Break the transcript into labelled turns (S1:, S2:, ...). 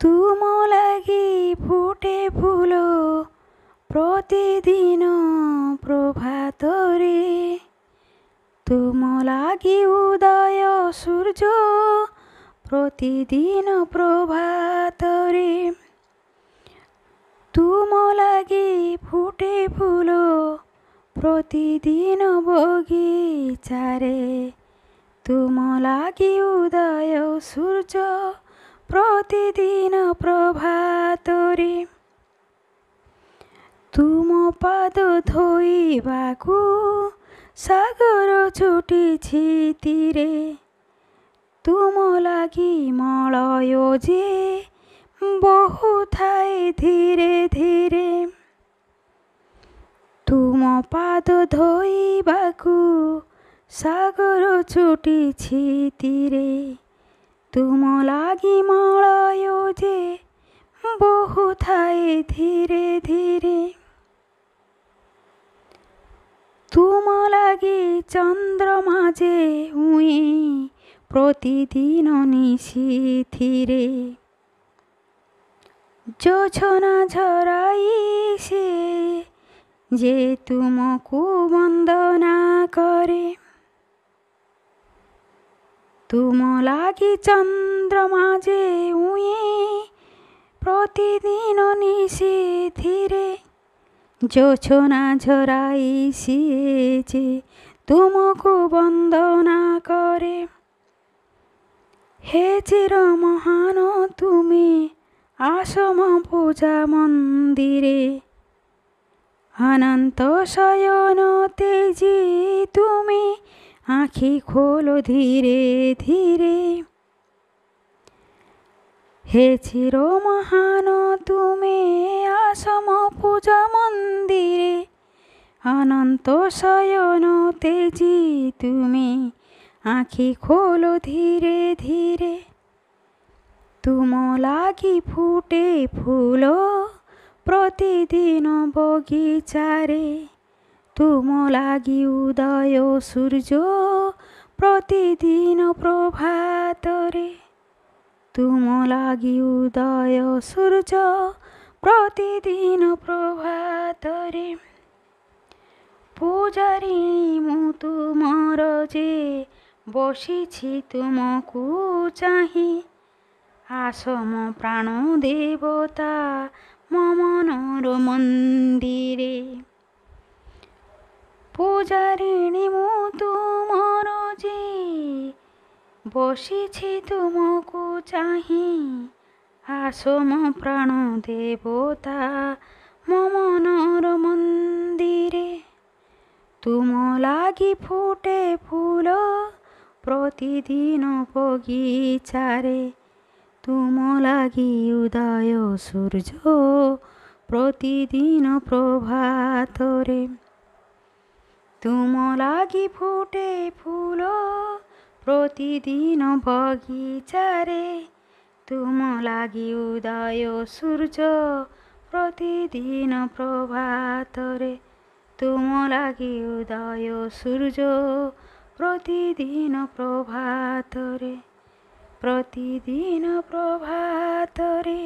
S1: ତୁମ ଲାଗି ଫୁଟେ ଫୁଲ ପ୍ରତିଦିନ ପ୍ରଭାତରେ, ତୁମ ଲାଗି ଉଦୟ ସୂର୍ଯ୍ୟ ପ୍ରତିଦିନ ପ୍ରଭାତରେ, ତୁମ ଲାଗି ଫୁଟେ ଫୁଲ ପ୍ରତିଦିନ ବଗିଚାରେ, ତୁମ ଲାଗି ଉଦୟ ସୂର୍ଯ୍ୟ ପ୍ରତିଦିନ ପ୍ରଭାତରେ, ତୁମ ପାଦ ଧୋଇବାକୁ ସାଗର ଛୁଟିଛି ତୀରେ, ତୁମ ଲାଗି ମଳୟ ଯେ ବହୁଥାଏ ଧୀରେ ଧୀରେ, ତୁମ ପାଦ ଧୋଇବାକୁ ସାଗର ଛୁଟିଛି ତୀରେ, ତୁମ ଲାଗି ମଳୟ ଯେ ବହୁଥାଏ ଧୀରେ ଧୀରେ, ତୁମ ଲାଗି ଚନ୍ଦ୍ରମା ଯେ ଉଇଁ ପ୍ରତିଦିନ ନିଶିଥିରେ, ଯୋଛନା ଝରାଇ ସେ ଯେ ତୁମକୁ ବନ୍ଦନା କରେ, ତୁମ ଲାଗି ଚନ୍ଦ୍ରମା ଯେ ଉଇଁ ପ୍ରତିଦିନ ନିଶିଥିରେ, ଯୋଛନା ଝରାଇ ସିଏ ଯେ ତୁମକୁ ବନ୍ଦନା କରେ, ହେ ଚିର ମହାନ ତୁମେ ଆସମ ପୂଜା ମନ୍ଦିରେ, ଅନନ୍ତ ଶୟନ ତେଜୀ ତୁମେ ଆଖି ଖୋଲ ଧୀରେ ଧୀରେ, ହେ ଚିର ମହାନ ତୁମେ ଆସମ ପୂଜା ମନ୍ଦିରେ, ଅନନ୍ତ ଶୟନ ତେଜୀ ତୁମେ ଆଖି ଖୋଲ ଧୀରେ ଧୀରେ, ତୁମ ଲାଗି ଫୁଟେ ଫୁଲ ପ୍ରତିଦିନ ବଗିଚାରେ, ତୁମ ଲାଗି ଉଦୟ ସୂର୍ଯ୍ୟ ପ୍ରତିଦିନ ପ୍ରଭାତରେ, ତୁମ ଲାଗି ଉଦୟ ସୂର୍ଯ୍ୟ ପ୍ରତିଦିନ ପ୍ରଭାତରେ, ପୂଜାରିଣୀ ମୁଁ ତୁମର ଯେ ବସିଛି ତୁମକୁ ଚାହିଁ, ଆସ ମୋ ପ୍ରାଣ ଦେବତା ମୋ ମନର ମନ୍ଦିରେ, ପୂଜାରିଣୀ ମୁଁ ତୁମର ଯେ ବସିଛି ତୁମକୁ ଚାହିଁ, ଆସ ମୋ ପ୍ରାଣ ଦେବତା ମୋ ମନର ମନ୍ଦିରେ, ତୁମ ଲାଗି ଫୁଟେ ଫୁଲ ପ୍ରତିଦିନ ବଗିଚାରେ, ତୁମ ଲାଗି ଉଦୟ ସୂର୍ଯ୍ୟ ପ୍ରତିଦିନ ପ୍ରଭାତରେ, ତୁମ ଲାଗି ଫୁଟେ ଫୁଲ ପ୍ରତିଦିନ ବଗିଚାରେ, ତୁମ ଲାଗି ଉଦୟ ସୂର୍ଯ୍ୟ ପ୍ରତିଦିନ ପ୍ରଭାତରେ, ତୁମ ଲାଗି ଉଦୟ ସୂର୍ଯ୍ୟ ପ୍ରତିଦିନ ପ୍ରଭାତରେ, ପ୍ରତିଦିନ ପ୍ରଭାତରେ।